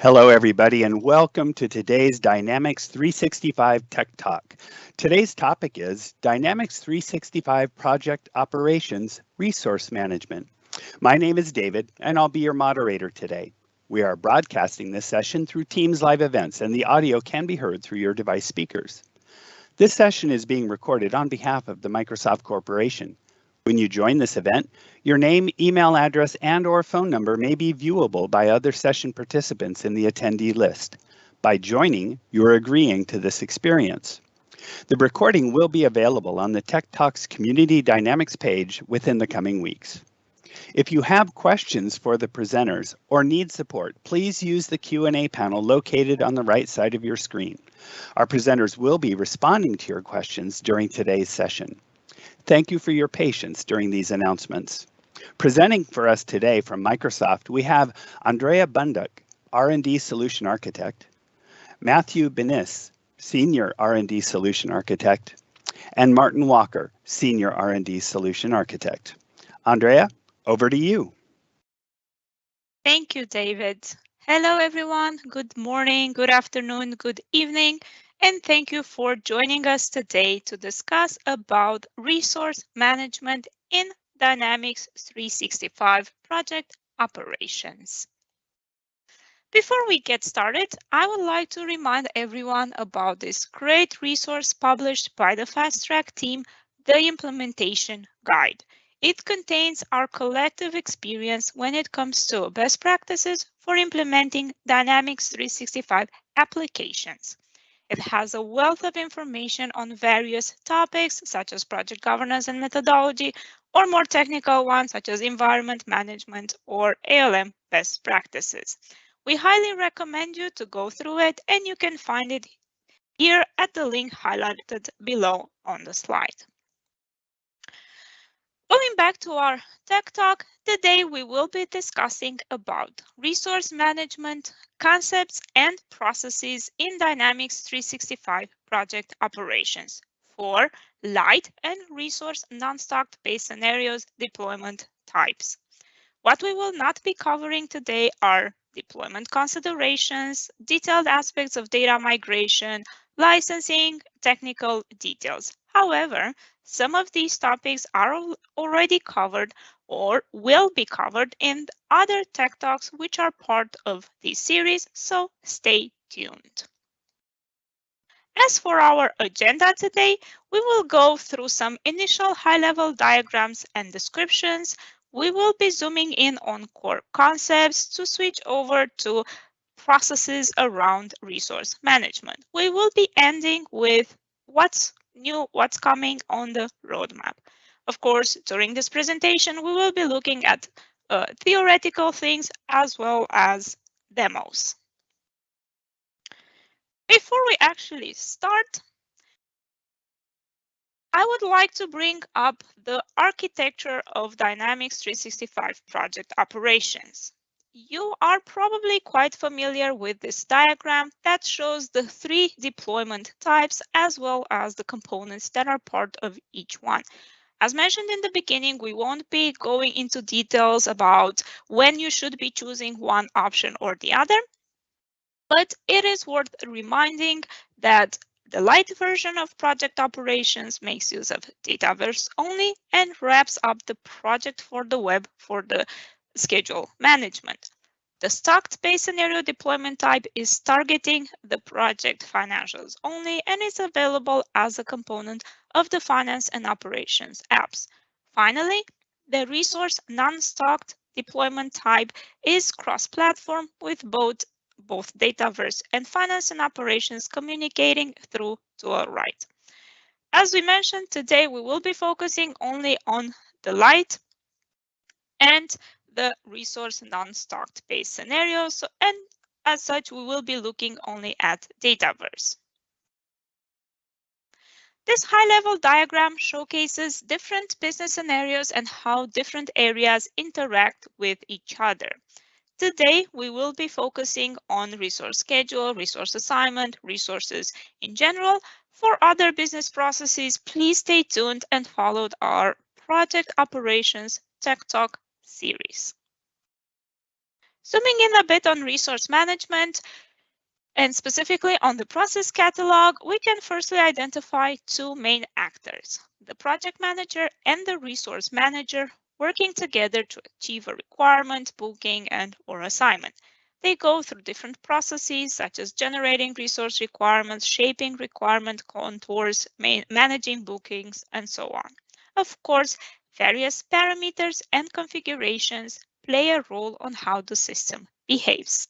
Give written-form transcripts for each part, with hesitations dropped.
Hello, everybody, and welcome to today's Dynamics 365 Tech Talk. Today's topic is Dynamics 365 Project Operations Resource Management. My name is David, and I'll be your moderator today. We are broadcasting this session through Teams live events, and the audio can be heard through your device speakers. This session is being recorded on behalf of the Microsoft Corporation. When you join this event, your name, email address, and/or phone number may be viewable by other session participants in the attendee list. By joining, you're agreeing to this experience. The recording will be available on the Tech Talks Community Dynamics page within the coming weeks. If you have questions for the presenters or need support, please use the Q&A panel located on the right side of your screen. Our presenters will be responding to your questions during today's session. Thank you for your patience during these announcements. Presenting for us today from Microsoft, we have Andrea Bunduk, R&D Solution Architect, Matthew Benis, Senior R&D Solution Architect, and Martin Walker, Senior R&D Solution Architect. Andrea, over to you. Thank you, David. Hello, everyone. Good morning, good afternoon, good evening, and thank you for joining us today to discuss about resource management in Dynamics 365 project operations. Before we get started, I would like to remind everyone about this great resource published by the Fast Track team, the Implementation Guide. It contains our collective experience when it comes to best practices for implementing Dynamics 365 applications. It has a wealth of information on various topics such as project governance and methodology, or more technical ones such as environment management or ALM best practices. We highly recommend you to go through it, and you can find it here at the link highlighted below on the slide. Going back to our Tech Talk, today we will be discussing about resource management, concepts, and processes in Dynamics 365 project operations for light and resource non-stock-based scenarios deployment types. What we will not be covering today are deployment considerations, detailed aspects of data migration, licensing, technical details. However, some of these topics are already covered or will be covered in other Tech Talks which are part of this series, so stay tuned. As for our agenda today, we will go through some initial high-level diagrams and descriptions. We will be zooming in on core concepts to switch over to processes around resource management. We will be ending with what's new, what's coming on the roadmap. Of course, during this presentation, we will be looking at theoretical things as well as demos. Before we actually start, I would like to bring up the architecture of Dynamics 365 project operations. You are probably quite familiar with this diagram that shows the three deployment types as well as the components that are part of each one. As mentioned in the beginning, we won't be going into details about when you should be choosing one option or the other, but it is worth reminding that the light version of project operations makes use of Dataverse only and wraps up the project for the web for the schedule management. The stock-based scenario deployment type is targeting the project financials only and is available as a component of the finance and operations apps. Finally, the resource non-stocked deployment type is cross-platform with both Dataverse and finance and operations communicating through to our right. As we mentioned, today we will be focusing only on the light and the resource non-stocked based scenarios, and as such, we will be looking only at Dataverse. This high-level diagram showcases different business scenarios and how different areas interact with each other. Today, we will be focusing on resource schedule, resource assignment, resources in general. For other business processes, please stay tuned and follow our Project Operations Tech Talk series. Zooming in a bit on resource management, and specifically on the process catalog, we can firstly identify two main actors, the project manager and the resource manager, working together to achieve a requirement, booking, and/or assignment. They go through different processes such as generating resource requirements, shaping requirement contours, managing bookings, and so on. Of course, various parameters and configurations play a role on how the system behaves.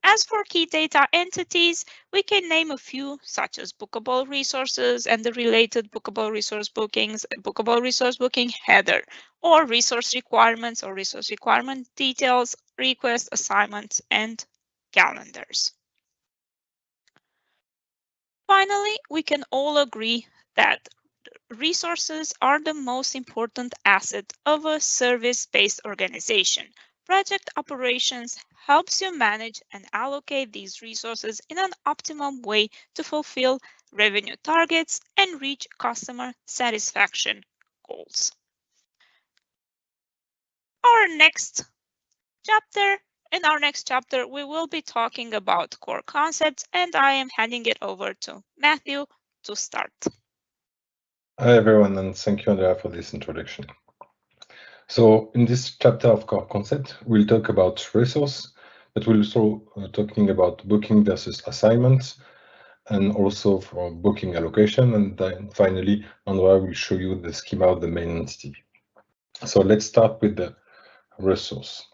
As for key data entities, we can name a few, such as bookable resources and the related bookable resource bookings, bookable resource booking header, or resource requirements or resource requirement details, request assignments, and calendars. Finally, we can all agree that resources are the most important asset of a service-based organization. Project operations helps you manage and allocate these resources in an optimum way to fulfill revenue targets and reach customer satisfaction goals. In our next chapter, we will be talking about core concepts, and I am handing it over to Matthew to start. Hi everyone, and thank you, Andrea, for this introduction. So in this chapter of core concept, we'll talk about resource, but we'll also talking about booking versus assignments, and also for booking allocation. And then finally, Andrea will show you the schema of the main entity. So let's start with the resource.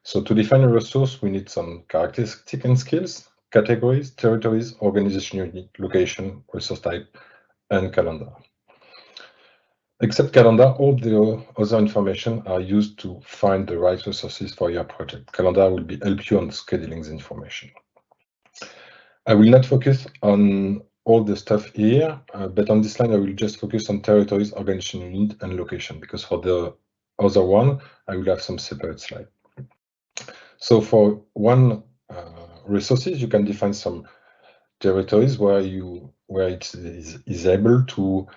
So to define a resource, we need some characteristics and skills, categories, territories, organization unit, location, resource type, and calendar. Except calendar, all the other information are used to find the right resources for your project. Calendar will help you on scheduling the information. I will not focus on all the stuff here, but on this line, I will just focus on territories, organization unit, and location, because for the other one, I will have some separate slide. So for one resources, you can define some territories where it is able to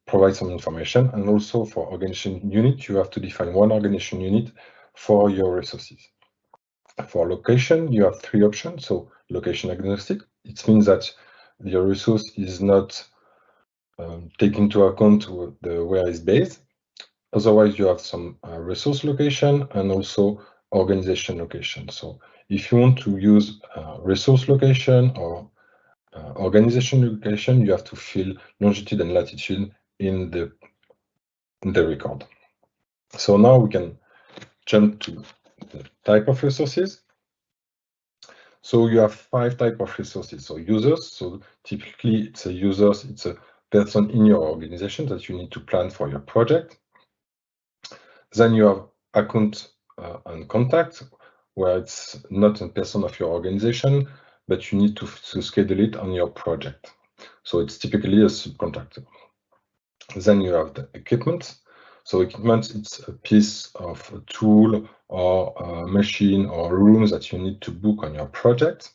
provide some information, and also for organization unit, you have to define one organization unit for your resources. For location, you have three options. So location agnostic, it means that your resource is not taking into account where it's based. Otherwise, you have some resource location and also organization location. So if you want to use resource location or organization location, you have to fill longitude and latitude in the record. So now we can jump to the type of resources. So you have 5 types of resources. So users, so typically it's a person in your organization that you need to plan for your project. Then you have account and contact, where it's not a person of your organization, but you need to schedule it on your project. So it's typically a subcontractor. Then you have the equipment. So equipment, it's a piece of a tool or a machine or a room that you need to book on your project.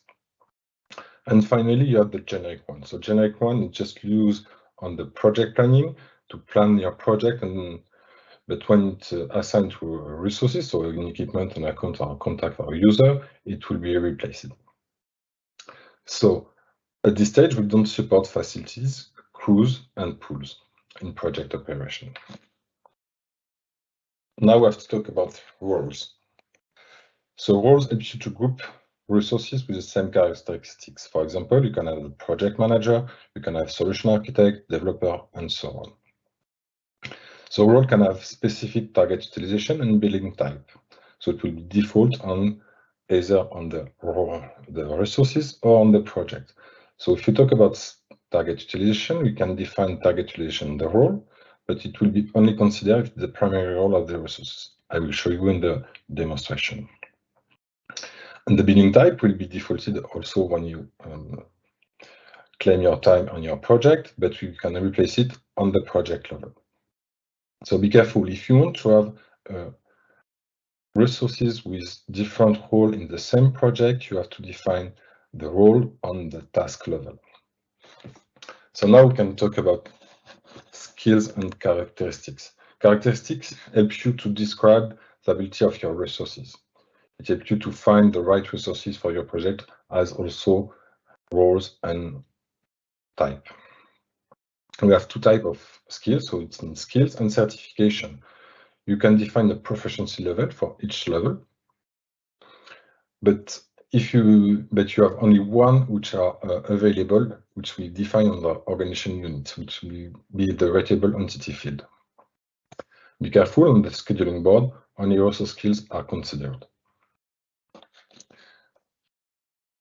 And finally, you have the generic one. So generic one is just used on the project planning to plan your project, but when it's assigned to resources, so an equipment, an account, or a contact, or a user, it will be replaced. So at this stage, we don't support facilities, crews, and pools in project operation. Now we have to talk about roles. So roles help you to group resources with the same characteristics. For example, you can have a project manager, you can have solution architect, developer, and so on. So role can have specific target utilization and billing type. So it will be default on either on the resources or on the project. So if you talk about target utilization, we can define target utilization in the role, but it will be only considered if the primary role of the resources. I will show you in the demonstration. And the billing type will be defaulted also when you claim your time on your project, but you can replace it on the project level. So be careful. If you want to have resources with different roles in the same project, you have to define the role on the task level. So now we can talk about skills and characteristics. Characteristics help you to describe the ability of your resources. It helps you to find the right resources for your project, as also roles and type. We have two types of skills, so it's in skills and certification. You can define a proficiency level for each level, but you have only one which are available, which we define on the organization unit, which will be the rateable entity field. Be careful on the scheduling board, only resource skills are considered.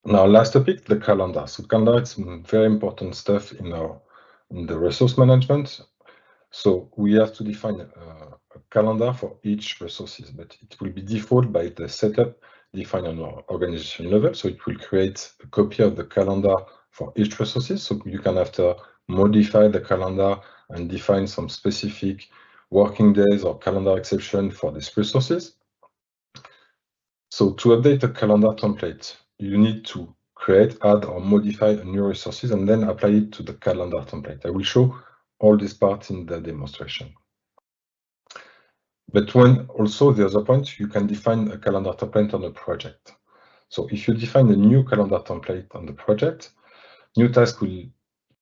Now, last topic, the calendar. So calendar is very important stuff in the resource management. So we have to define a calendar for each resources, but it will be default by the setup defined on our organization level. So it will create a copy of the calendar for each resources. So you can after modify the calendar and define some specific working days or calendar exception for these resources. So to update a calendar template, you need to create, add, or modify a new resources and then apply it to the calendar template. I will show all these parts in the demonstration. But when also the other point, you can define a calendar template on a project. So if you define a new calendar template on the project, new task will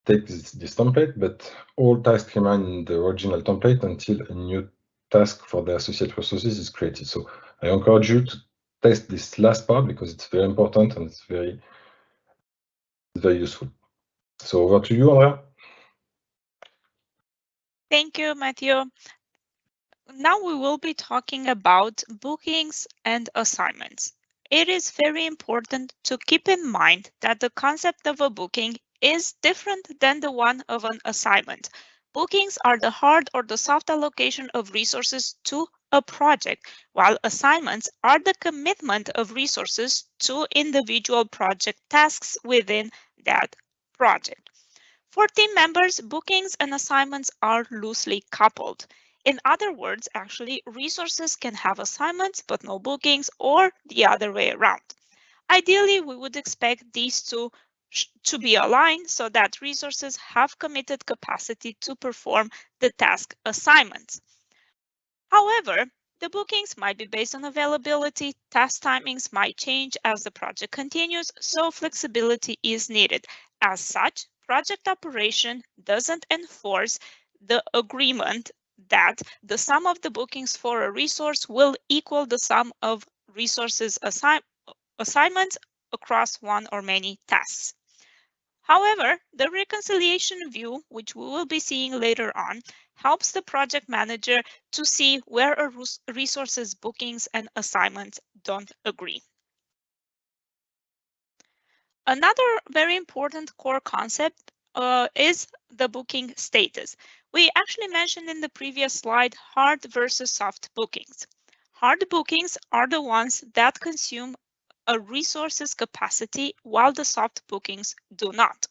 take this template, but all tasks remain in the original template until a new task for the associate resources is created. So I encourage you to test this last part because it's very important and it's very useful. So over to you, Andrea. Thank you, Matthew. Now we will be talking about bookings and assignments. It is very important to keep in mind that the concept of a booking is different than the one of an assignment. Bookings are the hard or the soft allocation of resources to a project, while assignments are the commitment of resources to individual project tasks within that project. For team members, bookings and assignments are loosely coupled. In other words, actually, resources can have assignments but no bookings, or the other way around. Ideally, we would expect these two to be aligned so that resources have committed capacity to perform the task assignments. However, the bookings might be based on availability, task timings might change as the project continues, so flexibility is needed. As such, project operation doesn't enforce the agreement that the sum of the bookings for a resource will equal the sum of resources assignments across one or many tasks. However, the reconciliation view, which we will be seeing later on, helps the project manager to see where a resource's bookings and assignments don't agree. Another very important core concept is the booking status. We actually mentioned in the previous slide hard versus soft bookings. Hard bookings are the ones that consume a resource's capacity while the soft bookings do not.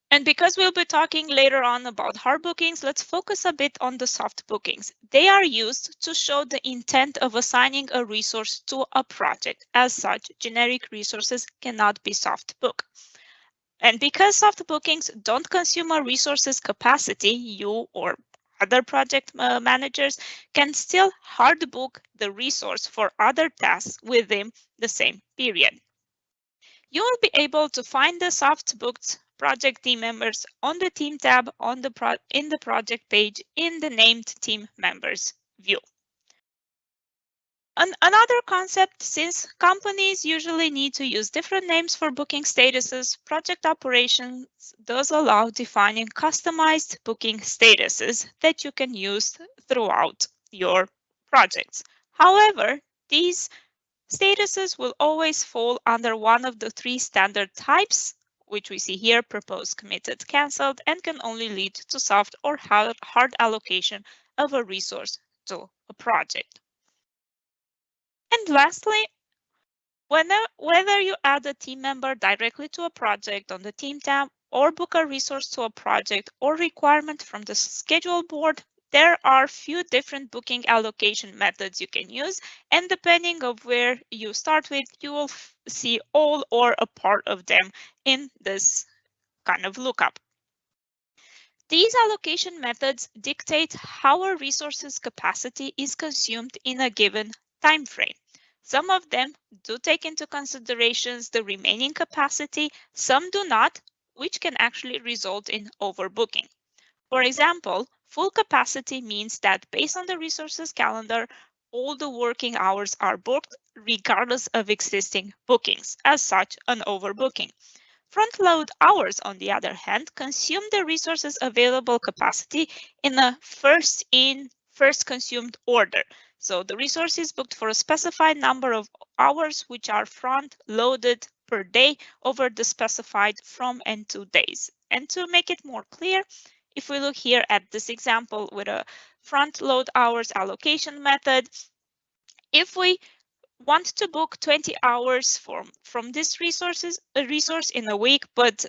And because we'll be talking later on about hard bookings, let's focus a bit on the soft bookings. They are used to show the intent of assigning a resource to a project. As such, generic resources cannot be soft booked. And because soft bookings don't consume a resource's capacity, you or other project managers can still hard book the resource for other tasks within the same period. You will be able to find the soft booked project team members on the team tab on in the project page in the named team members view. Another concept, since companies usually need to use different names for booking statuses, project operations does allow defining customized booking statuses that you can use throughout your projects. However, these statuses will always fall under one of the three standard types, which we see here: proposed, committed, cancelled, and can only lead to soft or hard allocation of a resource to a project. And lastly, whether you add a team member directly to a project on the team tab or book a resource to a project or requirement from the schedule board, there are few different booking allocation methods you can use, and depending on where you start with, you will see all or a part of them in this kind of lookup. These allocation methods dictate how a resource's capacity is consumed in a given time frame. Some of them do take into considerations the remaining capacity, some do not, which can actually result in overbooking. For example, full capacity means that based on the resources calendar, all the working hours are booked regardless of existing bookings, as such an overbooking. Front-load hours, on the other hand, consume the resources available capacity in a first-in, first-consumed order. So the resource is booked for a specified number of hours, which are front-loaded per day over the specified from and to days. And to make it more clear, if we look here at this example with a front-load hours allocation method, if we want to book 20 hours from this resource in a week, but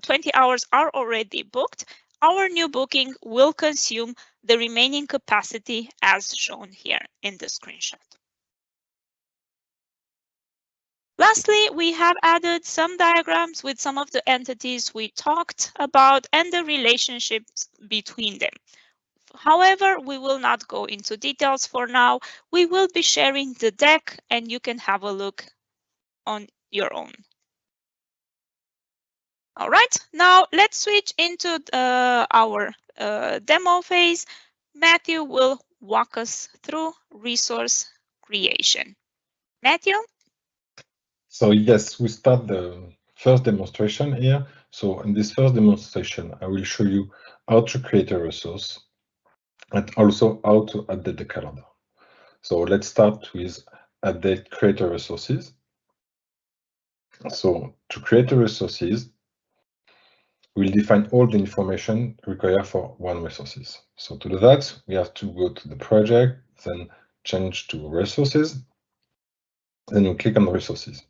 20 hours are already booked, our new booking will consume the remaining capacity as shown here in the screenshot. Lastly, we have added some diagrams with some of the entities we talked about and the relationships between them. However, we will not go into details for now. We will be sharing the deck and you can have a look on your own. All right, now let's switch into our demo phase. Matthew will walk us through resource creation. Matthew? So yes, we start the first demonstration here. So in this first demonstration, I will show you how to create a resource and also how to update the calendar. So let's start with update creator resources. So to create a resources, we'll define all the information required for one resources. So to do that, we have to go to the project, then change to resources, then you click on resources.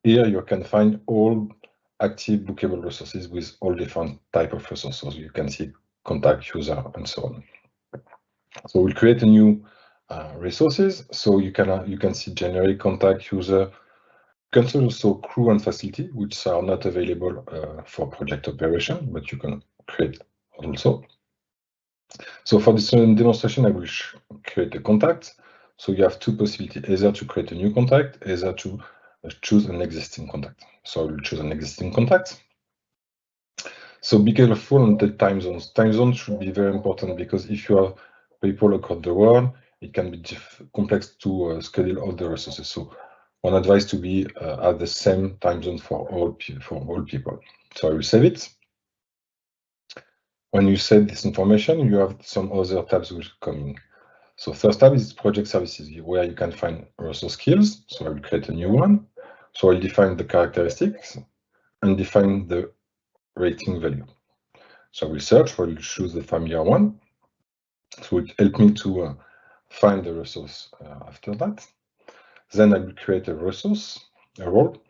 Here you can find all active bookable resources with all different type of resources. You can see contact, user, and so on. So we'll create a new resources. So you can see generic, contact, user. You can also crew and facility, which are not available for project operation, but you can create also. So for this demonstration, I will create a contact. So you have two possibilities, either to create a new contact, either to choose an existing contact. So I will choose an existing contact. So be careful on the time zones. Time zones should be very important because if you have people across the world, it can be complex to schedule all the resources. So one advice to be at the same time zone for all people. So I will save it. When you save this information, you have some other tabs which come in. So first tab is project services, where you can find resource skills. So I will create a new one. So I'll define the characteristics and define the rating value. So I will search, I will choose the familiar one. So it will help me to find the resource after that. Then I will create a resource, a role.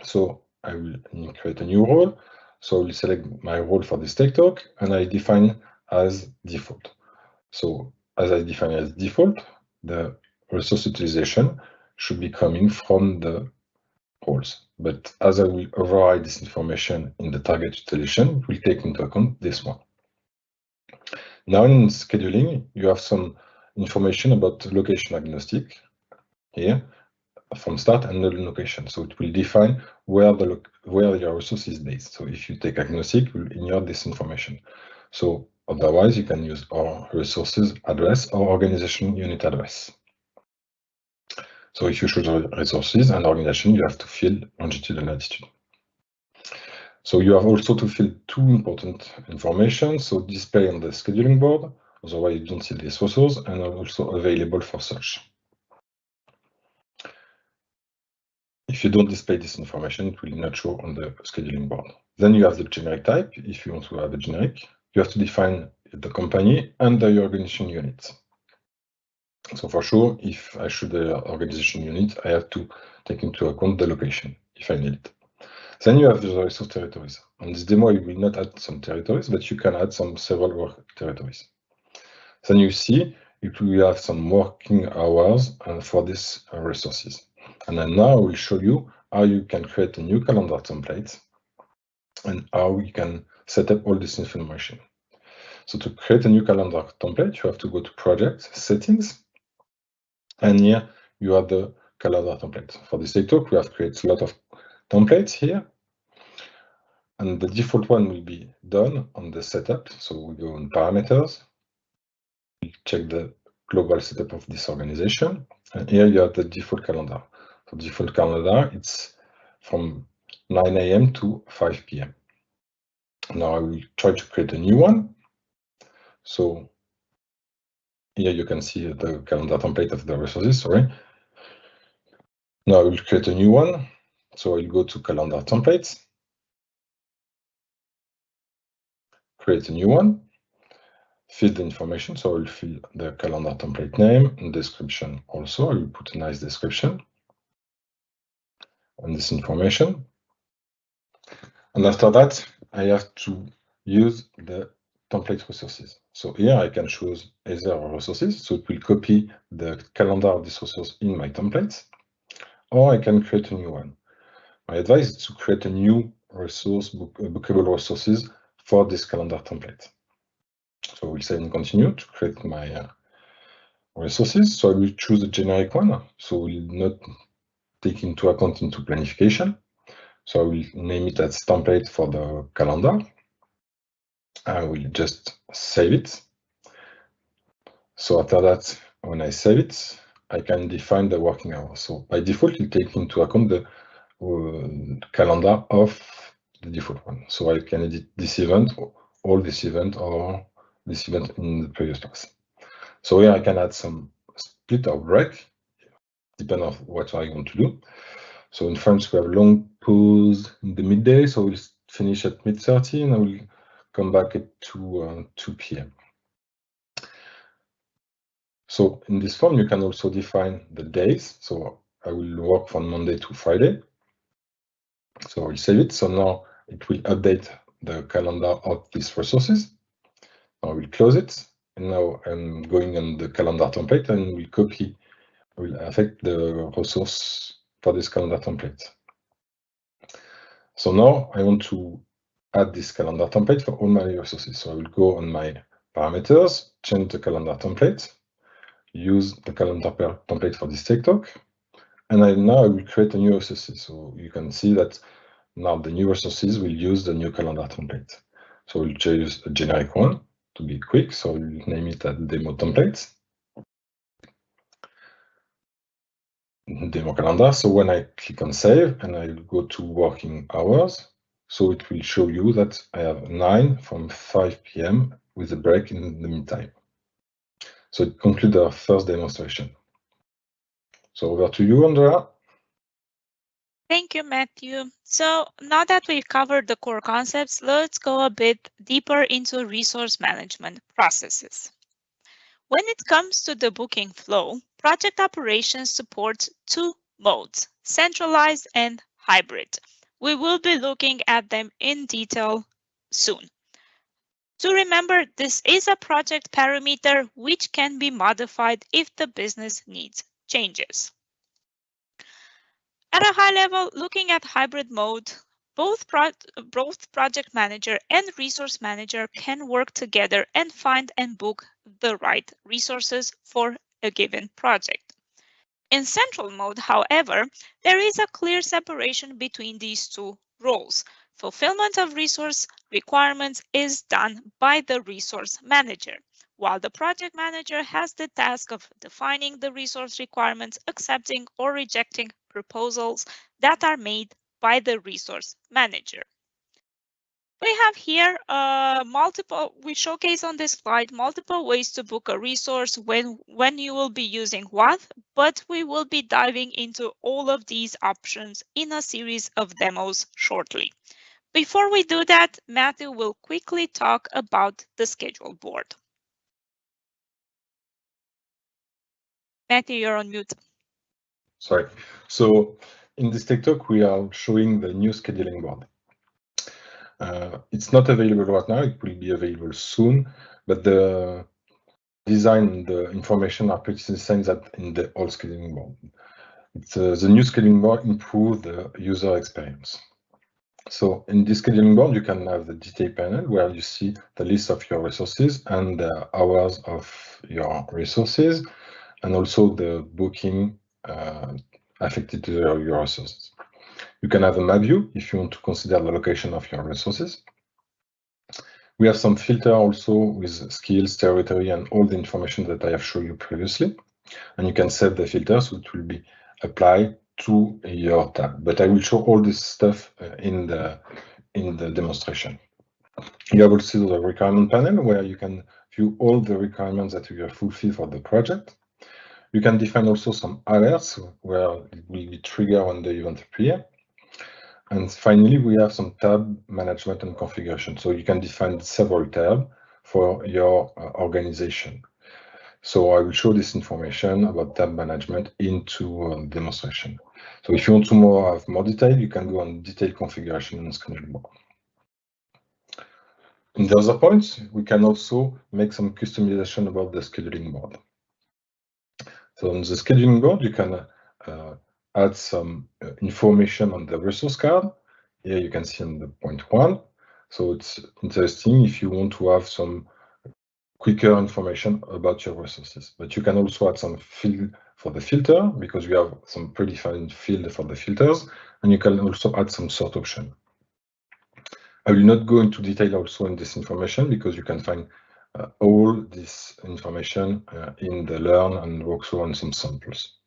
So I will create a new role. So I will select my role for this tech talk and I define as default. So as I define as default, the resource utilization should be coming from the roles. But as I will override this information in the target utilization, we'll take into account this one. Now in scheduling, you have some information about location agnostic here from start and null location. So it will define where your resource is based. So if you take agnostic, it will ignore this information. So otherwise, you can use our resources address or organization unit address. So if you choose resources and organization, you have to fill longitude and latitude. So you have also to fill two important information. So display on the scheduling board, otherwise you don't see this resource, and also available for search. If you don't display this information, it will not show on the scheduling board. Then you have the generic type. If you want to have a generic, you have to define the company and the organization unit. So for sure, if I choose the organization unit, I have to take into account the location if I need it. Then you have the resource territories. On this demo, you will not add some territories, but you can add several work territories. Then you see if we have some working hours for these resources. And then now I will show you how you can create a new calendar template and how you can set up all this information. So to create a new calendar template, you have to go to Project, Settings, And here you have the calendar template. For this talk, we have created a lot of templates here. And the default one will be done on the setup. So we go on parameters, we check the global setup of this organization. And here you have the default calendar. So default calendar, it's from 9 a.m. to 5 p.m. Now I will try to create a new one. So here you can see the calendar template of the resources, sorry. Now I will create a new one. So I'll go to calendar templates, create a new one, fill the information. So I'll fill the calendar template name and description also. I will put a nice description on this information. And after that, I have to use the template resources. So here I can choose either resources, so it will copy the calendar of this resource in my templates, or I can create a new one. My advice is to create a new resource, bookable resources for this calendar template. So we'll say and continue to create my resources. So I will choose a generic one, so we'll not take into account into planification. So I will name it as template for the calendar. I will just save it. So after that, when I save it, I can define the working hours. So by default, it takes into account the calendar of the default one. So I can edit this event, all this event, or this event in the previous class. So here I can add some split or break, depending on what I want to do. So in France, we have long pause in the midday, so we'll finish at mid-30 and I will come back at 2 p.m. So in this form, you can also define the days. So I will work from Monday to Friday. So I'll save it. So now it will update the calendar of these resources. Now I will close it. And now I'm going on the calendar template and will affect the resource for this calendar template. So now I want to add this calendar template for all my resources. So I will go on my parameters, change the calendar template, use the calendar template for this talk, and now I will create a new resources. So you can see that now the new resources will use the new calendar template. So we'll choose a generic one to be quick. So we'll name it as demo template, demo calendar. So when I click on save and I go to working hours, so it will show you that I have 9 from 5 p.m. with a break in the meantime. So it concludes our first demonstration. So over to you, Andrea. Thank you, Matthew. So now that we've covered the core concepts, let's go a bit deeper into resource management processes. When it comes to the booking flow, project operations supports two modes, centralized and hybrid. We will be looking at them in detail soon. To remember, this is a project parameter which can be modified if the business needs changes. At a high level, looking at hybrid mode, both project manager and resource manager can work together and find and book the right resources for a given project. In central mode, however, there is a clear separation between these two roles. Fulfillment of resource requirements is done by the resource manager, while the project manager has the task of defining the resource requirements, accepting or rejecting proposals that are made by the resource manager. We have here we showcase on this slide multiple ways to book a resource when you will be using what, but we will be diving into all of these options in a series of demos shortly. Before we do that, Matthew will quickly talk about the schedule board. Matthew, you're on mute. Sorry. So in this talk, we are showing the new scheduling board. It's not available right now. It will be available soon, but the design and the information are pretty the same as in the old scheduling board. It's, the new scheduling board improves the user experience. So in this scheduling board, you can have the detail panel where you see the list of your resources and the hours of your resources. and also the booking affected to your resources. You can have a map view if you want to consider the location of your resources. We have some filter also with skills, territory, and all the information that I have shown you previously. And you can set the filters which will be applied to your tab. But I will show all this stuff in the demonstration. You have also the requirement panel where you can view all the requirements that you have fulfilled for the project. You can define also some alerts where it will be triggered when the event appears. And finally, we have some tab management and configuration. So you can define several tabs for your organization. So I will show this information about tab management into demonstration. So if you want to have more detail, you can go on detailed configuration and scheduling board. In the other points, we can also make some customization about the scheduling board. So on the scheduling board, you can add some information on the resource card. Here you can see on the point 1. So it's interesting if you want to have some quicker information about your resources. But you can also add some field for the filter because we have some predefined field for the filters, and you can also add some sort option. I will not go into detail also in this information because you can find all this information in the learn and workflow and some samples.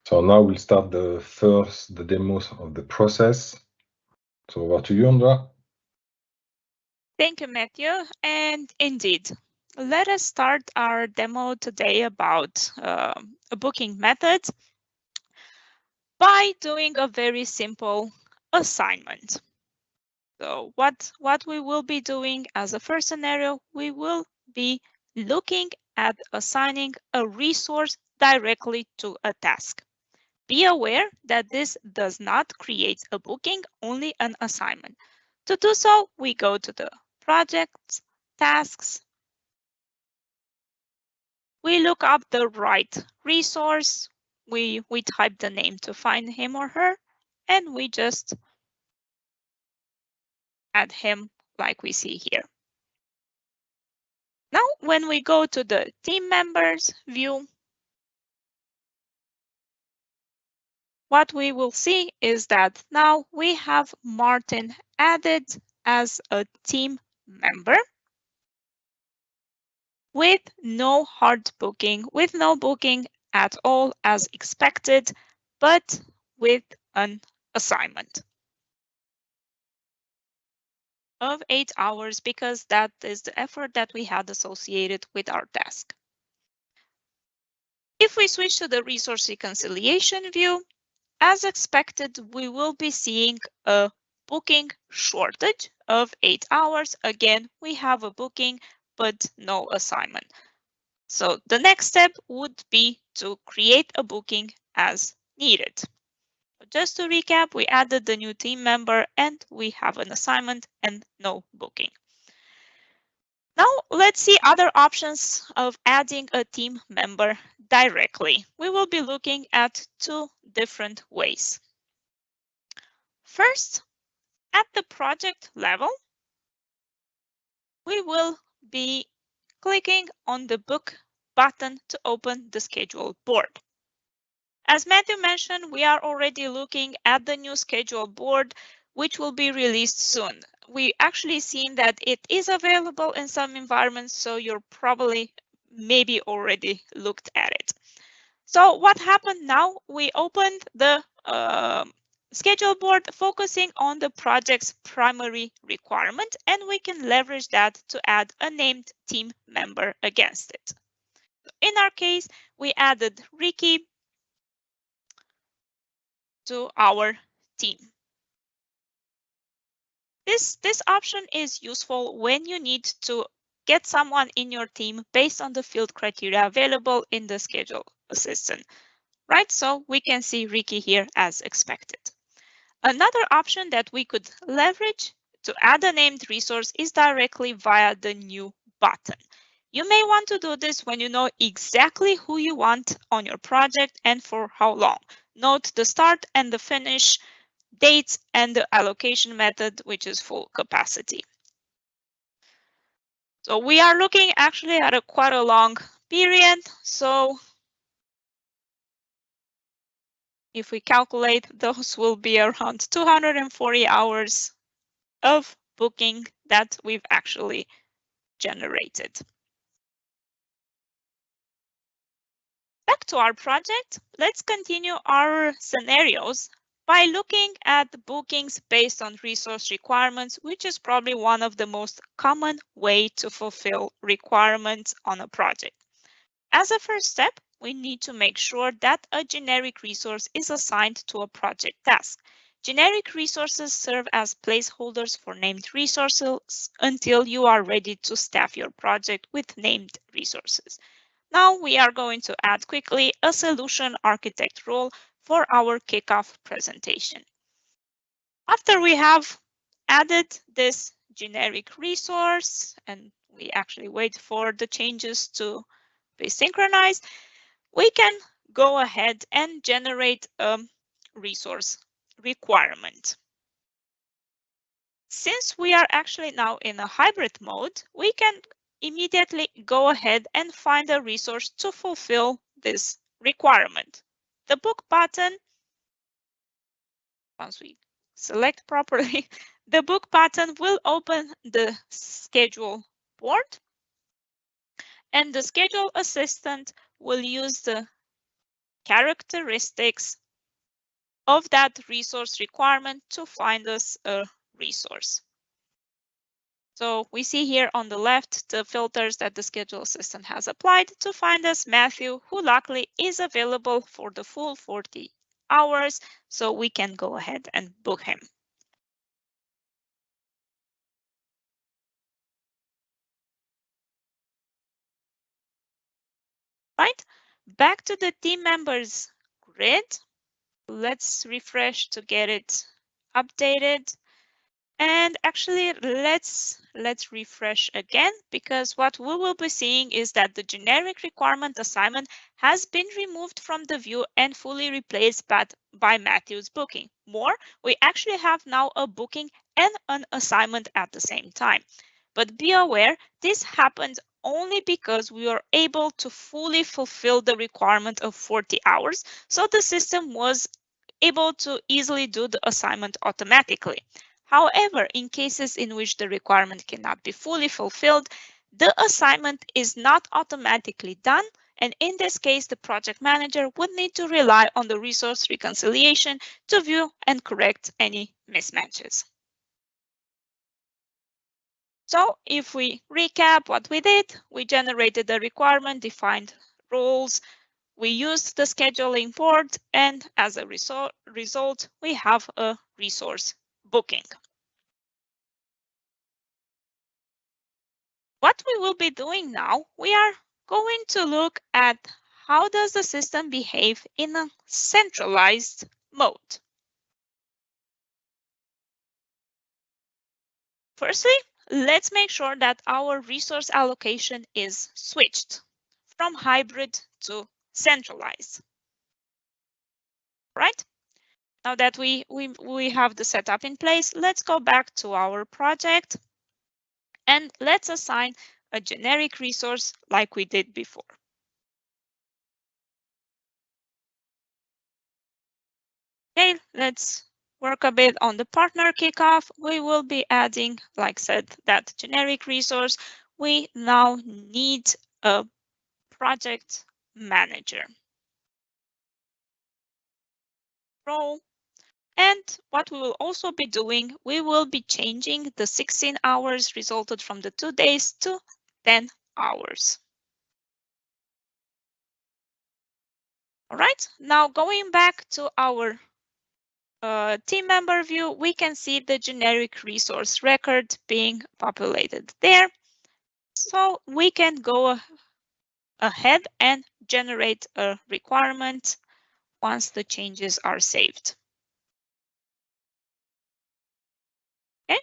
So now we'll start the demos of the process. So over to you, Andra. Thank you, Matthew. And indeed, let us start our demo today about a booking method by doing a very simple assignment. So what we will be doing as a first scenario, we will be looking at assigning a resource directly to a task. Be aware that this does not create a booking, only an assignment. To do so, we go to the projects, tasks. We look up the right resource. We type the name to find him or her, and we just add him like we see here. Now, when we go to the team members view, what we will see is that now we have Martin added as a team member with no hard booking, with no booking at all as expected, but with an assignment of 8 hours because that is the effort that we had associated with our task. If we switch to the resource reconciliation view, as expected, we will be seeing a booking shortage of 8 hours. Again, we have a booking, but no assignment. So the next step would be to create a booking as needed. Just to recap, we added the new team member and we have an assignment and no booking. Now let's see other options of adding a team member directly. We will be looking at 2 different ways. First, at the project level, we will be clicking on the book button to open the schedule board. As Matthew mentioned, we are already looking at the new schedule board, which will be released soon. We actually seen that it is available in some environments, so you're probably maybe already looked at it. So what happened now? We opened the schedule board focusing on the project's primary requirement, and we can leverage that to add a named team member against it. In our case, we added Ricky to our team. This option is useful when you need to get someone in your team based on the field criteria available in the schedule assistant, right? So we can see Ricky here as expected. Another option that we could leverage to add a named resource is directly via the new button. You may want to do this when you know exactly who you want on your project and for how long. Note the start and the finish dates and the allocation method, which is full capacity. So we are looking actually at quite a long period. So if we calculate, those will be around 240 hours of booking that we've actually generated. Back to our project, let's continue our scenarios by looking at the bookings based on resource requirements, which is probably one of the most common way to fulfill requirements on a project. As a first step, we need to make sure that a generic resource is assigned to a project task. Generic resources serve as placeholders for named resources until you are ready to staff your project with named resources. Now we are going to add quickly a solution architect role for our kickoff presentation. After we have added this generic resource and we actually wait for the changes to be synchronized, we can go ahead and generate a resource requirement. Since we are actually now in a hybrid mode, we can immediately go ahead and find a resource to fulfill this requirement. The book button, once we select properly, the book button will open the schedule board, and the schedule assistant will use the characteristics of that resource requirement to find us a resource. So we see here on the left the filters that the schedule assistant has applied to find us Matthew, who luckily is available for the full 40 hours, so we can go ahead and book him. Right, back to the team members grid. Let's refresh to get it updated. And actually, let's refresh again, because what we will be seeing is that the generic requirement assignment has been removed from the view and fully replaced by Matthew's booking. More, we actually have now a booking and an assignment at the same time. But be aware, this happened only because we were able to fully fulfill the requirement of 40 hours. So the system was able to easily do the assignment automatically. However, in cases in which the requirement cannot be fully fulfilled, the assignment is not automatically done, and in this case, the project manager would need to rely on the resource reconciliation to view and correct any mismatches. So if we recap what we did, we generated the requirement, defined roles, we used the scheduling board, and as a result, we have a resource booking. What we will be doing now, we are going to look at how does the system behave in a centralized mode. Firstly, let's make sure that our resource allocation is switched from hybrid to centralized. Right? Now that we have the setup in place, let's go back to our project and let's assign a generic resource like we did before. Okay, let's work a bit on the partner kickoff. We will be adding, like said, that generic resource. We now need a project manager role. And what we will also be doing, we will be changing the 16 hours resulted from the 2 days to 10 hours. All right, now going back to our team member view, we can see the generic resource record being populated there. So we can go ahead and generate a requirement once the changes are saved. Okay.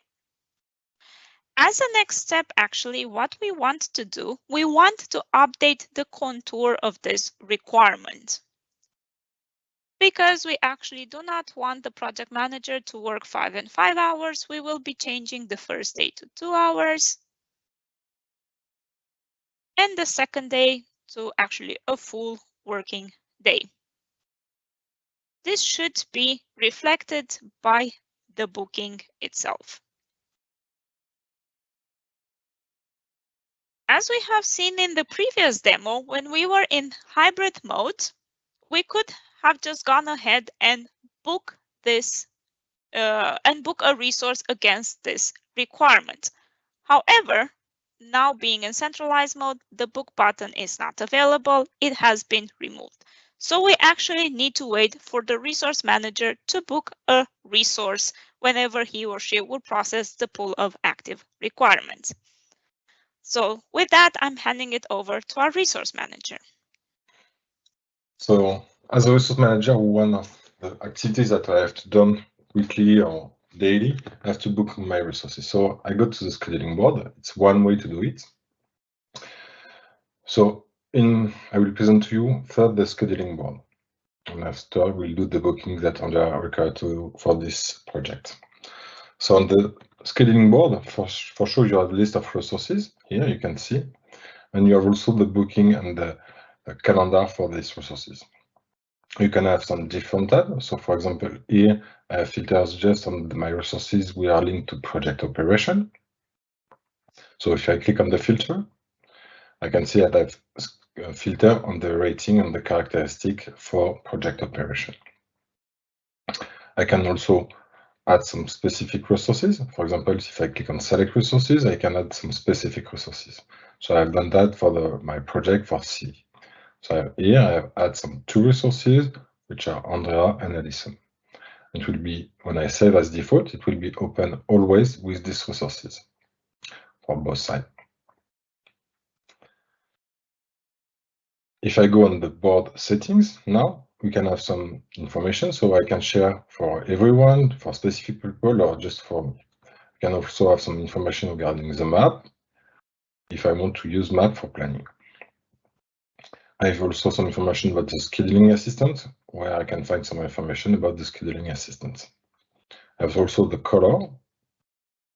As a next step, actually, what we want to do, we want to update the contour of this requirement. Because we actually do not want the project manager to work 5 and 5 hours, we will be changing the first day to 2 hours and the second day to actually a full working day. This should be reflected by the booking itself. As we have seen in the previous demo, when we were in hybrid mode, we could have just gone ahead and book this and book a resource against this requirement. However, now being in centralized mode, the book button is not available. It has been removed. So we actually need to wait for the resource manager to book a resource whenever he or she will process the pool of active requirements. So with that, I'm handing it over to our resource manager. So as a resource manager, one of the activities that I have to do weekly or daily, I have to book my resources. So I go to the scheduling board. It's one way to do it. So I will present to you first the scheduling board. And after we'll do the booking that are required for this project. So on the scheduling board, for sure you have a list of resources. Here you can see, and you have also the booking and the calendar for these resources. You can have some different tabs. So for example, here I have filters just on my resources. We are linked to project operation. So if I click on the filter, I can see that I have a filter on the rating and the characteristic for project operation. I can also add some specific resources. For example, if I click on select resources, I can add some specific resources. So I've done that for my project for C. So here I have added some 2 resources, which are Andrea and Alison. It will be, when I save as default, it will be open always with these resources for both sides. If I go on the board settings now, we can have some information, so I can share for everyone, for specific people, or just for me. I can also have some information regarding the map, if I want to use map for planning. I have also some information about the scheduling assistant, where I can find some information about the scheduling assistant. I have also the color,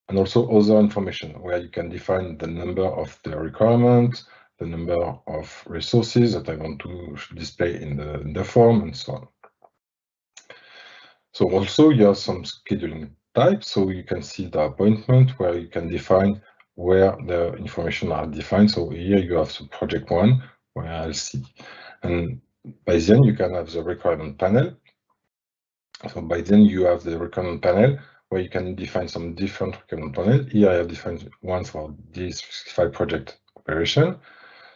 and also other information, where you can define the number of the requirement, the number of resources that I want to display in the form, and so on. So also you have some scheduling types, so you can see the appointment, where you can define where the information are defined. So here you have some project 1, where I'll see. And by then you can have the requirement panel. So by then you have the requirement panel, where you can define some different requirement panel. Here I have defined one for this 365 project operation.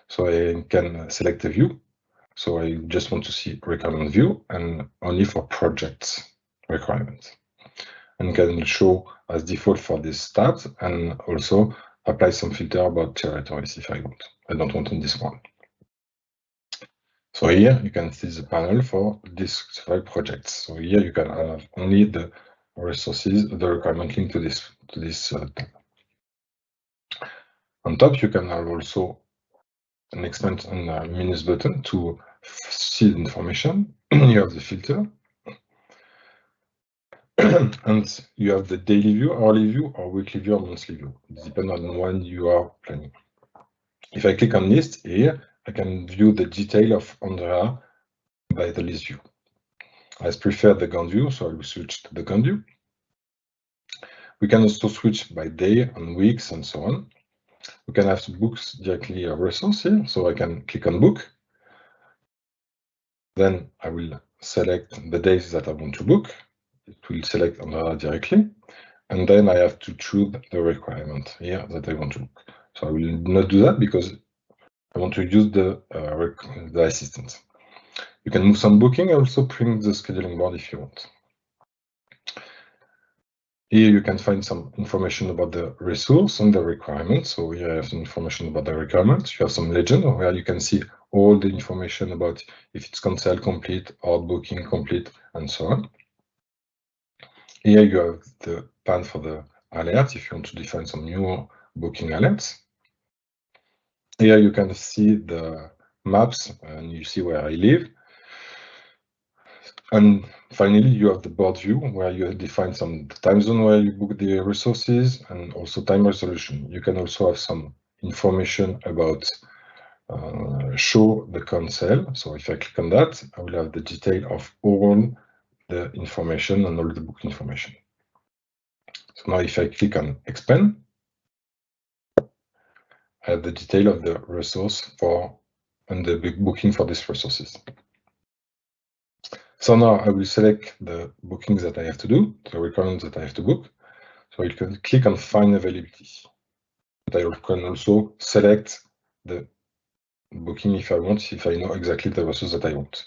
So I can select a view. So I just want to see requirement view and only for projects requirements. And can show as default for these tabs, and also apply some filter about territories if I want. I don't want on this one. So here you can see the panel for these 5 projects. So here you can have only the resources, the requirement linked to this tab. On top, you can have also an expand and a minus button to see the information. You have the filter. And you have the daily view, hourly view, or weekly view, or monthly view. It depends on when you are planning. If I click on list here, I can view the detail of Andrea by the list view. I prefer the Gantt view, so I will switch to the Gantt view. We can also switch by day and weeks and so on. We can have books directly a resource here, so I can click on book. Then I will select the days that I want to book. It will select Andrea directly. And then I have to choose the requirement here that I want to book. So I will not do that because I want to use the assistant. You can move some booking and also print the scheduling board if you want. Here you can find some information about the resource and the requirements. So here I have some information about the requirements. You have some legend where you can see all the information about if it's cancel complete or booking complete and so on. Here you have the pan for the alert if you want to define some new booking alerts. Here you can see the maps and you see where I live. And finally, you have the board view where you define some time zone where you book the resources and also time resolution. You can also have some information about show the console. So if I click on that, I will have the detail of all the information and all the book information. So now if I click on expand, I have the detail of the resource for and the booking for these resources. So now I will select the bookings that I have to do, the requirements that I have to book. So I can click on find availability. But I can also select the booking if I want, if I know exactly the resource that I want.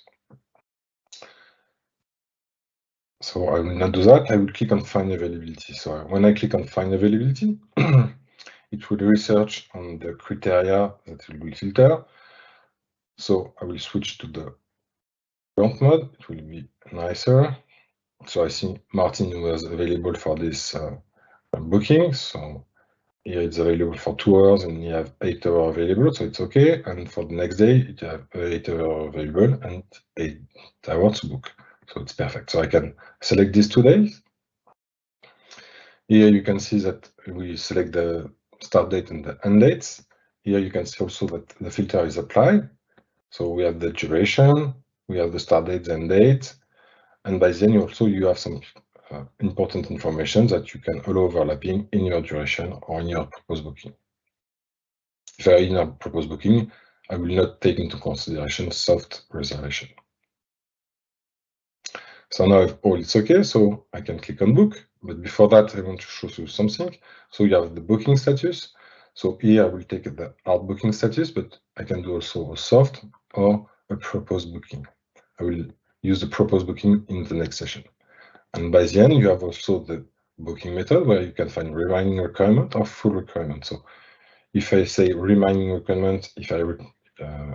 So I will not do that. I will click on find availability. So when I click on find availability, it will research on the criteria that it will filter. So I will switch to the current mode. It will be nicer. So I see Martin was available for this booking. So here it's available for 2 hours and you have 8 hours available. So it's okay. And for the next day, it have 8 hours available and 8 hours to book. So it's perfect. So I can select these 2 days. Here you can see that we select the start date and the end dates. Here you can see also that the filter is applied. So we have the duration, we have the start date and date, and by then also you have some important information that you can allow overlapping in your duration or in your proposed booking. If I in a proposed booking, I will not take into consideration soft reservation. So now all it's okay, so I can click on book. But before that, I want to show you something. So you have the booking status. So here I will take the hard booking status, but I can do also a soft or a proposed booking. I will use the proposed booking in the next session. And by the end, you have also the booking method where you can find remaining requirement or full requirement. So if I say remaining requirement, if I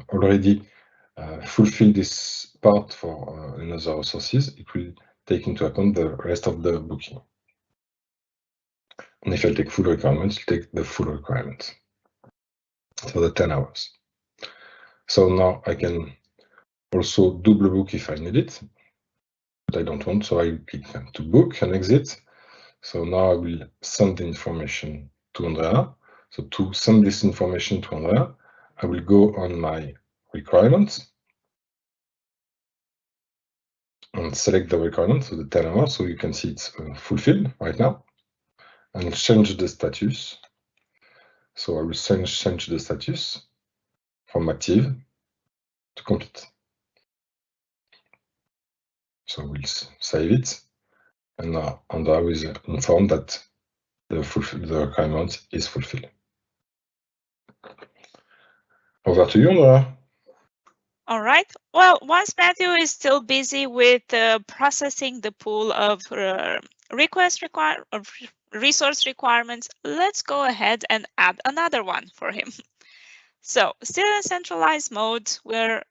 already fulfill this part for another resources, it will take into account the rest of the booking. And if I take full requirements, it take the full requirements. So the 10 hours. So now I can also double book if I need it, but I don't want, so I click to book and exit. So now I will send the information to Andrea. So to send this information to Andrea, I will go on my requirements and select the requirement, so the 10 hours, so you can see it's fulfilled right now, and change the status. So I will change the status from active to complete. So we'll save it, and now Andrea is informed that the requirement is fulfilled. Over to you, Andrea. All right. Well, once Matthew is still busy with processing the pool of resource requirements, let's go ahead and add another one for him. So still in centralized mode, where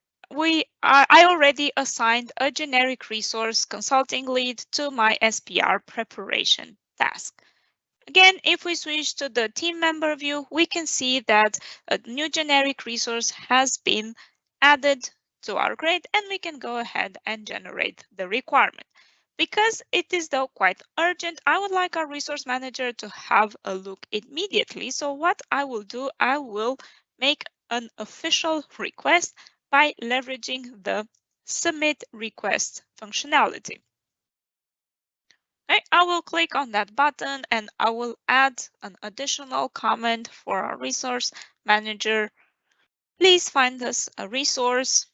I already assigned a generic resource consulting lead to my SPR preparation task. Again, if we switch to the team member view, we can see that a new generic resource has been added to our grade, and we can go ahead and generate the requirement. Because it is though quite urgent, I would like our resource manager to have a look immediately. So what I will do, I will make an official request by leveraging the submit request functionality. Okay, I will click on that button and I will add an additional comment for our resource manager. Please find us a resource.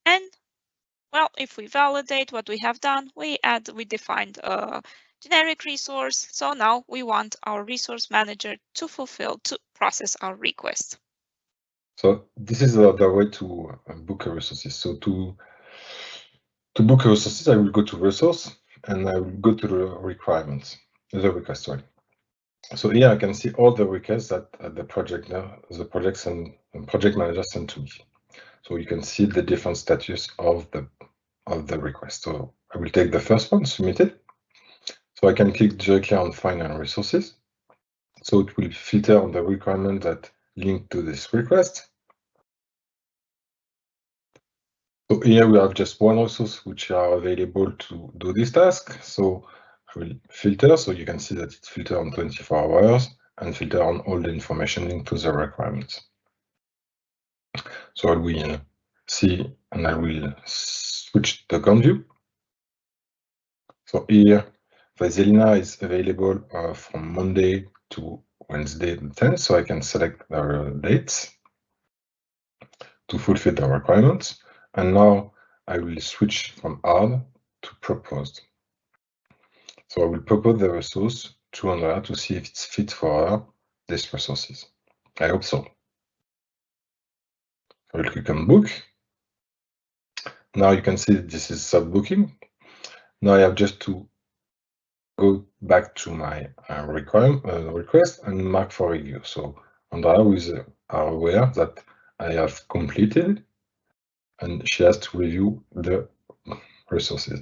And well, if we validate what we have done, we defined a generic resource. So now we want our resource manager to process our request. So this is the way to book a resources. So to book a resources, I will go to resource and I will go to the requirements, the request, sorry. So here I can see all the requests that the project manager sent to me. So you can see the different status of the request. So I will take the first one, submitted. So I can click directly on find and resources. So it will filter on the requirement that link to this request. So here we have just one resource which are available to do this task. So I will filter, so you can see that it's filtered on 24 hours and filter on all the information linked to the requirements. So I will see, and I will switch the account view. So here, Vasilina is available from Monday to Wednesday the 10th, so I can select the dates to fulfill the requirements. And now I will switch from hard to proposed. So I will propose the resource to Andrea to see if it's fit for her, these resources. I hope so. I will click on book. Now you can see this is sub-booking. Now I have just to go back to my request and mark for review. So Andrea are aware that I have completed, and she has to review the resources.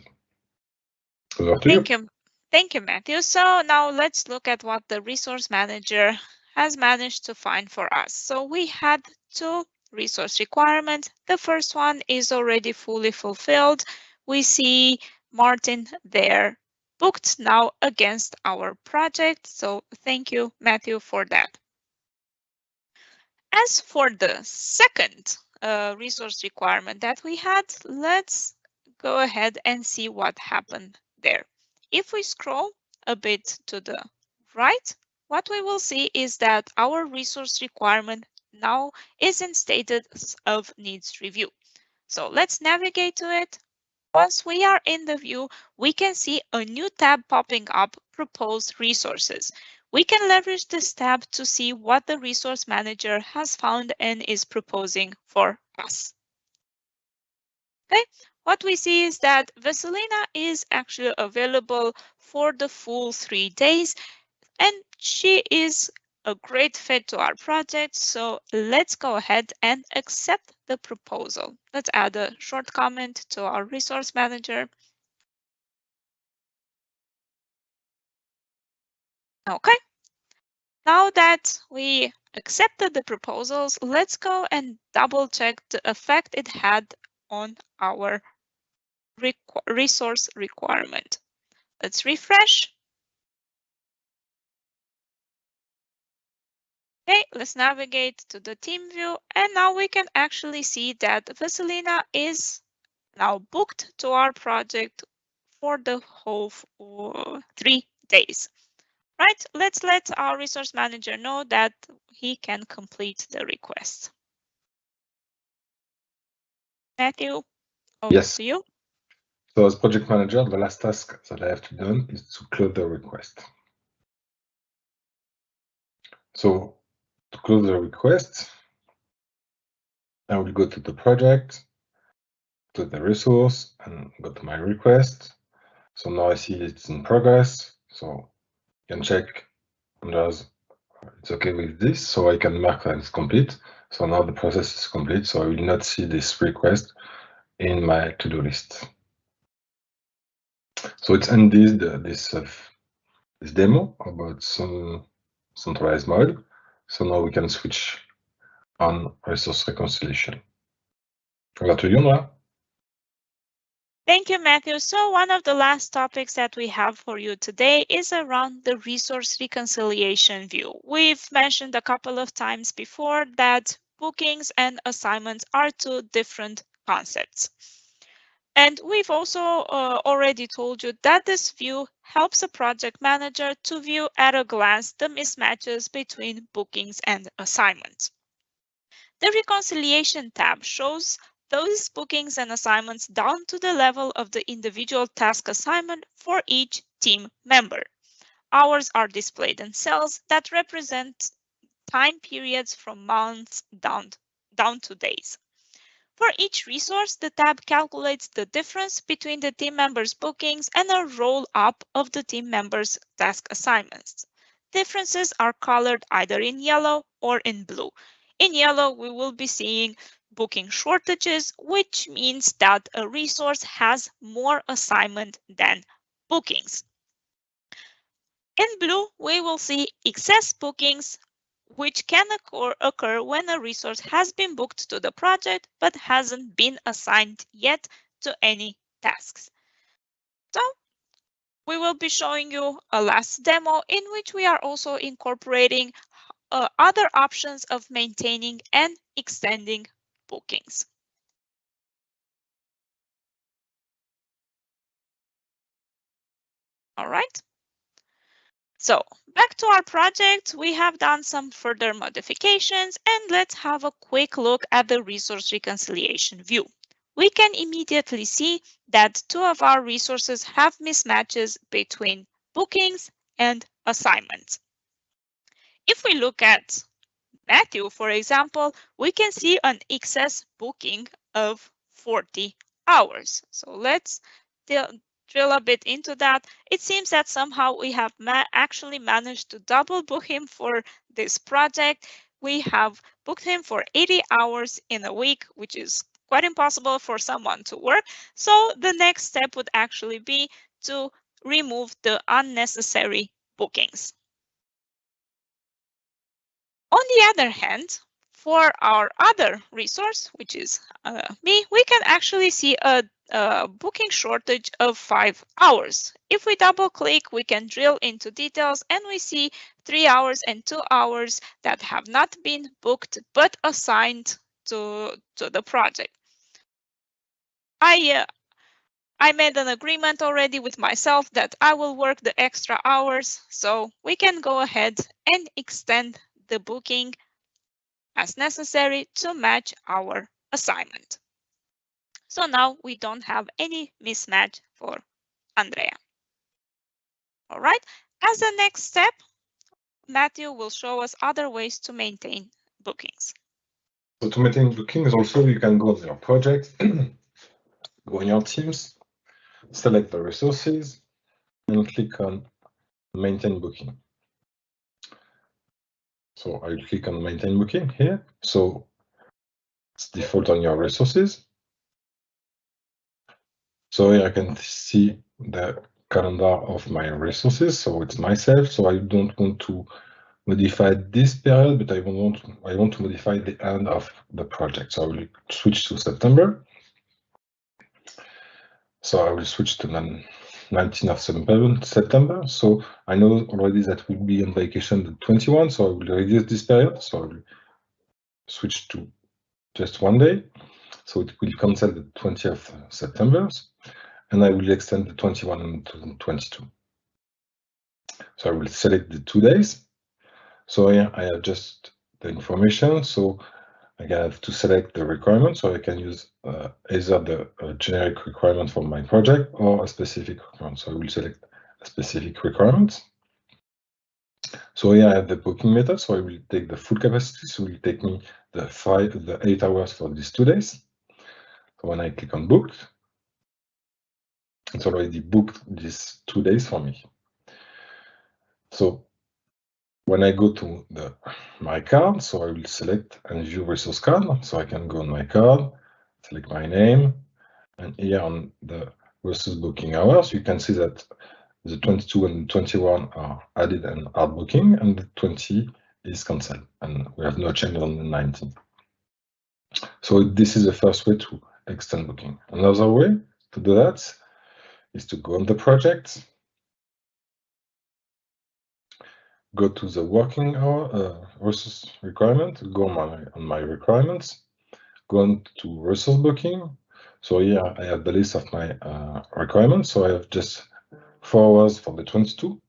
Over to you. Thank you, Matthew. So now let's look at what the resource manager has managed to find for us. So we had two resource requirements. The first one is already fully fulfilled. We see Martin there booked now against our project. So thank you, Matthew, for that. As for the second resource requirement that we had, let's go ahead and see what happened there. If we scroll a bit to the right, what we will see is that our resource requirement now is in status of needs review. So let's navigate to it. Once we are in the view, we can see a new tab popping up, Proposed Resources. We can leverage this tab to see what the resource manager has found and is proposing for us. Okay, what we see is that Vasilina is actually available for the full 3 days, and she is a great fit to our project. So let's go ahead and accept the proposal. Let's add a short comment to our resource manager. Okay. Now that we accepted the proposals, let's go and double check the effect it had on our resource requirement. Let's refresh. Okay, let's navigate to the team view, and now we can actually see that Vasilina is now booked to our project for the whole 3 days. Right, let's let our resource manager know that he can complete the request. Matthew, over to you. So as project manager, the last task that I have to do is to close the request. So to close the request, I will go to the project, to the resource, and go to my request. So now I see it's in progress. So you can check it's okay with this. So I can mark that it's complete. So now the process is complete. So I will not see this request in my to-do list. So it's ended this demo about some centralized mode. So now we can switch on resource reconciliation. Over to you, Noah. Thank you, Matthew. So one of the last topics that we have for you today is around the resource reconciliation view. We've mentioned a couple of times before that bookings and assignments are two different concepts. And we've also already told you that this view helps a project manager to view at a glance the mismatches between bookings and assignments. The reconciliation tab shows those bookings and assignments down to the level of the individual task assignment for each team member. Hours are displayed in cells that represent time periods from months down to days. For each resource, the tab calculates the difference between the team members' bookings and a roll-up of the team members' task assignments. Differences are colored either in yellow or in blue. In yellow, we will be seeing booking shortages, which means that a resource has more assignment than bookings. In blue, we will see excess bookings, which can occur when a resource has been booked to the project but hasn't been assigned yet to any tasks. So we will be showing you a last demo in which we are also incorporating other options of maintaining and extending bookings. All right. So back to our project, we have done some further modifications, and let's have a quick look at the resource reconciliation view. We can immediately see that two of our resources have mismatches between bookings and assignments. If we look at Matthew, for example, we can see an excess booking of 40 hours. So let's drill a bit into that. It seems that somehow we have actually managed to double book him for this project. We have booked him for 80 hours in a week, which is quite impossible for someone to work. So the next step would actually be to remove the unnecessary bookings. On the other hand, for our other resource, which is me, we can actually see a booking shortage of 5 hours. If we double click, we can drill into details and we see 3 hours and 2 hours that have not been booked but assigned to the project. I made an agreement already with myself that I will work the extra hours, so we can go ahead and extend the booking as necessary to match our assignment. So now we don't have any mismatch for Andrea. All right, as the next step, Matthew will show us other ways to maintain bookings. So to maintain bookings, also you can go on your project, go on your teams, select the resources, and click on maintain booking. So I will click on maintain booking here. So it's default on your resources. So here I can see the calendar of my resources. So it's myself. So I don't want to modify this period, but I want to modify the end of the project. So I will switch to September. So I will switch to 19th of September. So I know already that we'll be on vacation the 21. So I will reduce this period. So I will switch to just one day. So it will cancel the 20th of September. And I will extend the 21 to 22. So I will select the 2 days. So here I have just the information. So I have to select the requirement. So I can use either the generic requirement for my project or a specific requirement. So I will select a specific requirement. So here I have the booking method. So I will take the full capacity. So it will take me the 8 hours for these 2 days. So when I click on booked, it's already booked these 2 days for me. So when I go to my card, so I will select and view resource card. So I can go on my card, select my name, and here on the resource booking hours, you can see that the 22 and 21 are added and are booking, and the 20 is cancelled, and we have no change on the 19. So this is the first way to extend booking. Another way to do that is to go on the project, go to the working hour resource requirement, go on my requirements, go on to resource booking. So here I have the list of my requirements. So I have just 4 hours for the 22.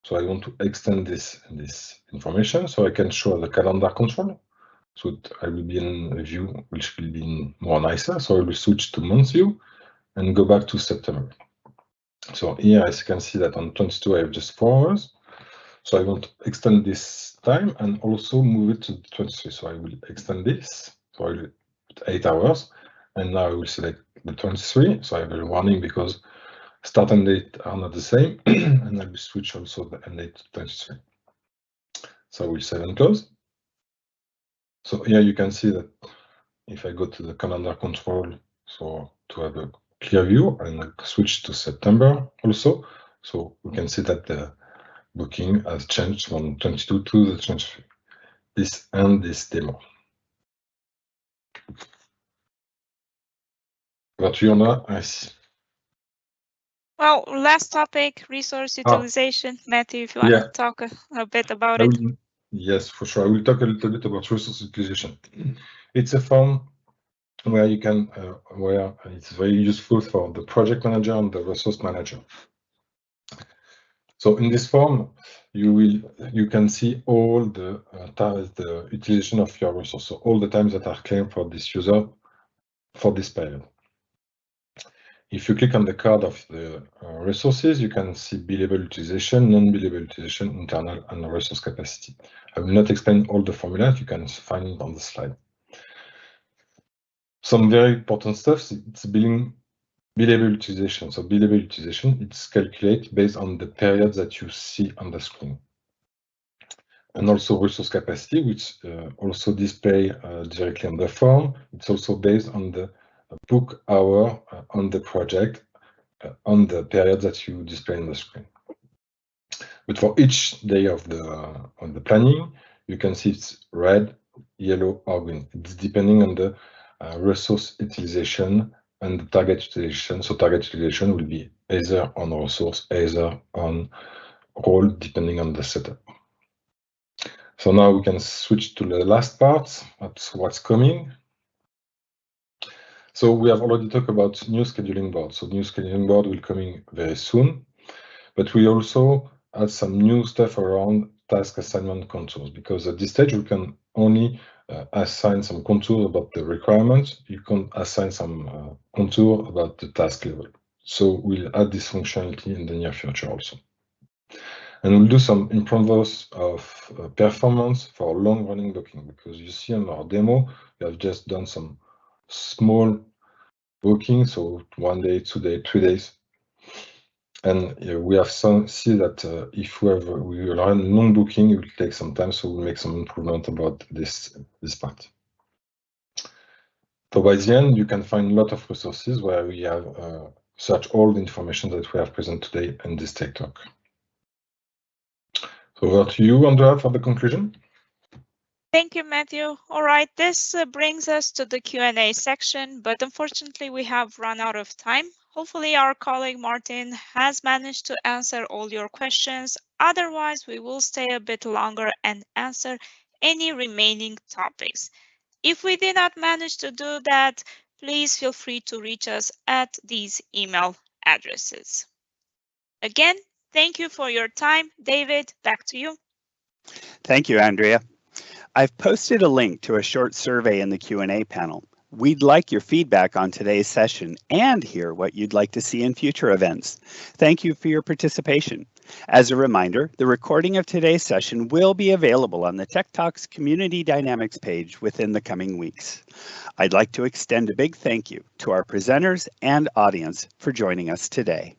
So I want to extend this information so I can show the calendar control. So I will be in a view which will be more nicer. So I will switch to month view and go back to September. So here as you can see that on 22 I have just 4 hours. So I want to extend this time and also move it to 23. So I will extend this. So I will put 8 hours. And now I will select the 23. So I have a warning because start and date are not the same. And I will switch also the end date to 23. So I will save and close. So here you can see that if I go to the calendar control, so to have a clear view, and I switch to September also. So we can see that the booking has changed from 22 to the 23. This and this demo. But you know, I see. Well, last topic, resource utilization. Matthew, if you want to talk a bit about it. Yes, for sure. I will talk a little bit about resource utilization. It's a form where you can, where it's very useful for the project manager and the resource manager. So in this form, you can see all the utilization of your resource, so all the times that are claimed for this user for this period. If you click on the card of the resources, you can see billable utilization, non-billable utilization, internal, and resource capacity. I will not explain all the formulas, you can find it on the slide. Some very important stuff, it's billable utilization. So billable utilization, it's calculated based on the periods that you see on the screen. And also resource capacity, which also display directly on the form. It's also based on the book hour on the project on the period that you display on the screen. But for each day of the planning, you can see it's red, yellow, or green. It's depending on the resource utilization and the target utilization. So target utilization will be either on resource, either on role, depending on the setup. So now we can switch to the last part. That's what's coming. So we have already talked about new scheduling board. So new scheduling board will coming very soon, but we also add some new stuff around task assignment contours, because at this stage we can only assign some contour about the requirements. You can assign some contour about the task level. So we'll add this functionality in the near future also. And we'll do some improvements of performance for long-running booking, because you see on our demo, we have just done some small booking, so 1 day, 2 days, 3 days. And we have see that if we run long booking, it will take some time, so we'll make some improvement about this part. So by the end, you can find a lot of resources where we have search all the information that we have present today in this tech talk. So over to you, Andrea, for the conclusion. Thank you, Matthew. All right, this brings us to the Q&A section, but unfortunately we have run out of time. Hopefully our colleague Martin has managed to answer all your questions. Otherwise, we will stay a bit longer and answer any remaining topics. If we did not manage to do that, please feel free to reach us at these email addresses. Again, thank you for your time. David, back to you. Thank you, Andrea. I've posted a link to a short survey in the Q&A panel. We'd like your feedback on today's session and hear what you'd like to see in future events. Thank you for your participation. As a reminder, the recording of today's session will be available on the Tech Talks Community Dynamics page within the coming weeks. I'd like to extend a big thank you to our presenters and audience for joining us today.